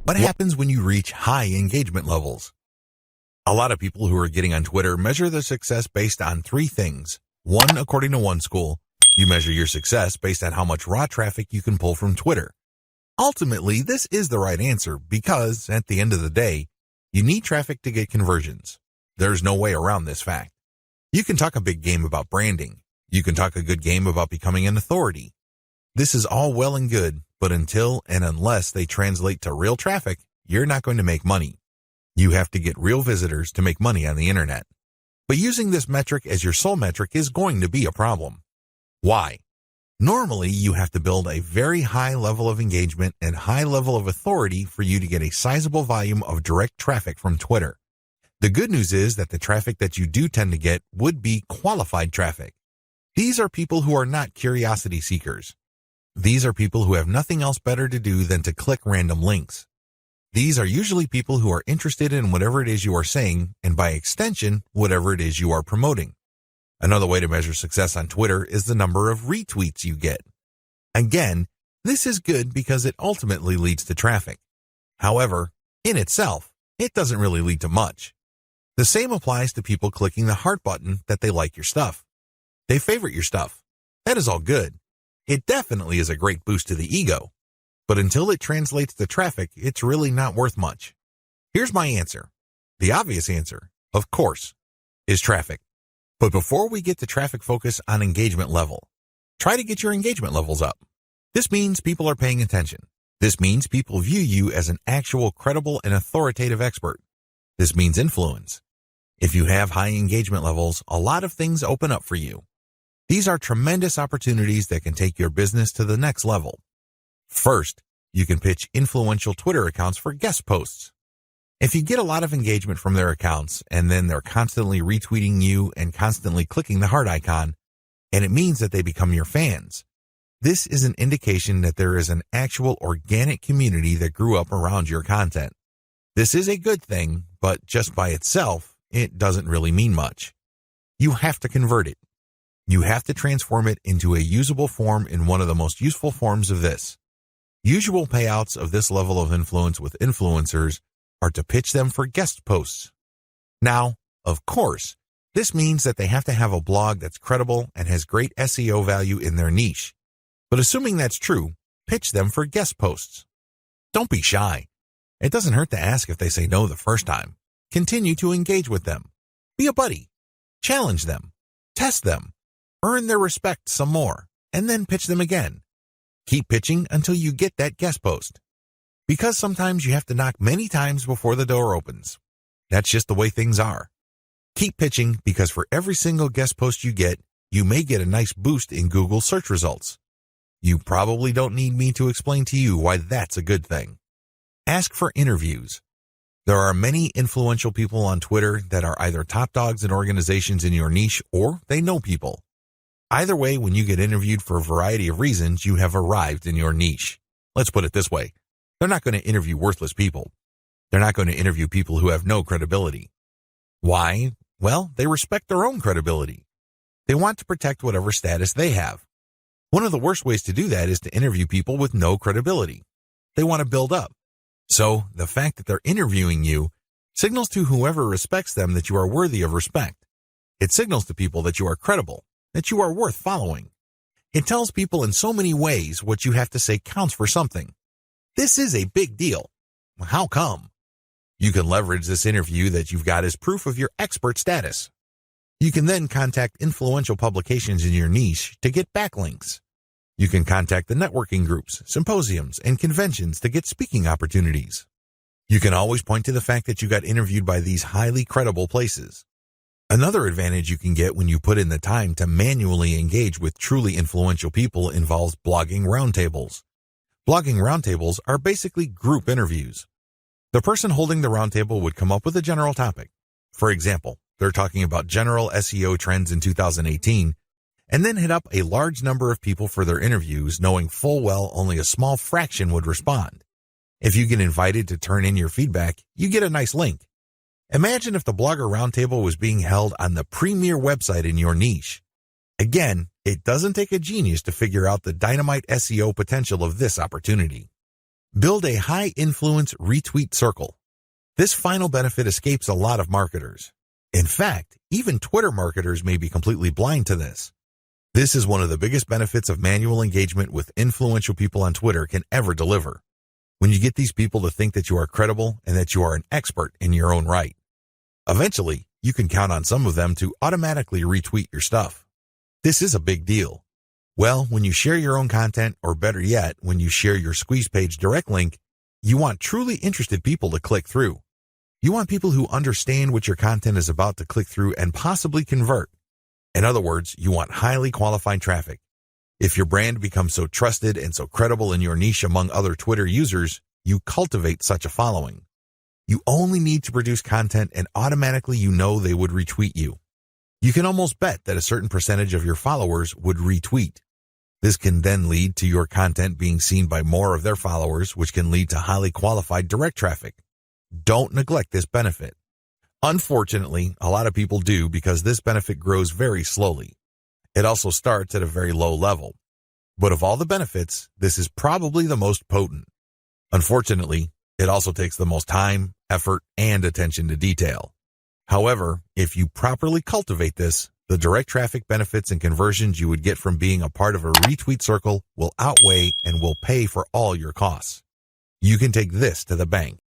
What happens when you reach high engagement levels? A lot of people who are getting on Twitter measure their success based on three things. One, according to one school, you measure your success based on how much raw traffic you can pull from Twitter. Ultimately, this is the right answer because, at the end of the day, you need traffic to get conversions. There's no way around this fact. You can talk a big game about branding. You can talk a good game about becoming an authority. This is all well and good, but until and unless they translate to real traffic, you're not going to make money. You have to get real visitors to make money on the internet. But using this metric as your sole metric is going to be a problem. Why? Normally, you have to build a very high level of engagement and high level of authority for you to get a sizable volume of direct traffic from Twitter. The good news is that the traffic that you do tend to get would be qualified traffic. These are people who are not curiosity seekers. These are people who have nothing else better to do than to click random links. These are usually people who are interested in whatever it is you are saying, and by extension, whatever it is you are promoting. Another way to measure success on Twitter is the number of retweets you get. Again, this is good because it ultimately leads to traffic. However, in itself, it doesn't really lead to much. The same applies to people clicking the heart button that they like your stuff. They favorite your stuff. That is all good. It definitely is a great boost to the ego. But until it translates to traffic, it's really not worth much. Here's my answer. The obvious answer, of course, is traffic. But before we get to traffic, focus on engagement level. Try to get your engagement levels up. This means people are paying attention. This means people view you as an actual credible and authoritative expert. This means influence. If you have high engagement levels, a lot of things open up for you. These are tremendous opportunities that can take your business to the next level. First, you can pitch influential Twitter accounts for guest posts. If you get a lot of engagement from their accounts and then they're constantly retweeting you and constantly clicking the heart icon, and it means that they become your fans, this is an indication that there is an actual organic community that grew up around your content. This is a good thing, but just by itself, it doesn't really mean much. You have to convert it. You have to transform it into a usable form in one of the most useful forms of this. Usual payouts of this level of influence with influencers are to pitch them for guest posts. Now, of course, this means that they have to have a blog that's credible and has great SEO value in their niche. But assuming that's true, pitch them for guest posts. Don't be shy. It doesn't hurt to ask if they say no the first time. Continue to engage with them. Be a buddy. Challenge them. Test them. Earn their respect some more, and then pitch them again. Keep pitching until you get that guest post. Because sometimes you have to knock many times before the door opens. That's just the way things are. Keep pitching because for every single guest post you get, you may get a nice boost in Google search results. You probably don't need me to explain to you why that's a good thing. Ask for interviews. There are many influential people on Twitter that are either top dogs in organizations in your niche or they know people. Either way, when you get interviewed for a variety of reasons, you have arrived in your niche. Let's put it this way. They're not going to interview worthless people. They're not going to interview people who have no credibility. Why? Well, they respect their own credibility. They want to protect whatever status they have. One of the worst ways to do that is to interview people with no credibility. They want to build up. So, the fact that they're interviewing you signals to whoever respects them that you are worthy of respect. It signals to people that you are credible, that you are worth following. It tells people in so many ways what you have to say counts for something. This is a big deal. How come? You can leverage this interview that you've got as proof of your expert status. You can then contact influential publications in your niche to get backlinks. You can contact the networking groups, symposiums, and conventions to get speaking opportunities. You can always point to the fact that you got interviewed by these highly credible places. Another advantage you can get when you put in the time to manually engage with truly influential people involves blogging roundtables. Blogging roundtables are basically group interviews. The person holding the roundtable would come up with a general topic. For example, they're talking about general SEO trends in 2018, and then hit up a large number of people for their interviews, knowing full well only a small fraction would respond. If you get invited to turn in your feedback, you get a nice link. Imagine if the Blogger Roundtable was being held on the premier website in your niche. Again, it doesn't take a genius to figure out the dynamite SEO potential of this opportunity. Build a high-influence retweet circle. This final benefit escapes a lot of marketers. In fact, even Twitter marketers may be completely blind to this. This is one of the biggest benefits of manual engagement with influential people on Twitter can ever deliver. When you get these people to think that you are credible and that you are an expert in your own right. Eventually, you can count on some of them to automatically retweet your stuff. This is a big deal. Well, when you share your own content, or better yet, when you share your squeeze page direct link, you want truly interested people to click through. You want people who understand what your content is about to click through and possibly convert. In other words, you want highly qualified traffic. If your brand becomes so trusted and so credible in your niche among other Twitter users, you cultivate such a following. You only need to produce content and automatically you know they would retweet you. You can almost bet that a certain percentage of your followers would retweet. This can then lead to your content being seen by more of their followers, which can lead to highly qualified direct traffic. Don't neglect this benefit. Unfortunately, a lot of people do because this benefit grows very slowly. It also starts at a very low level. But of all the benefits, this is probably the most potent. Unfortunately, it also takes the most time, effort, and attention to detail. However, if you properly cultivate this, the direct traffic benefits and conversions you would get from being a part of a retweet circle will outweigh and will pay for all your costs. You can take this to the bank.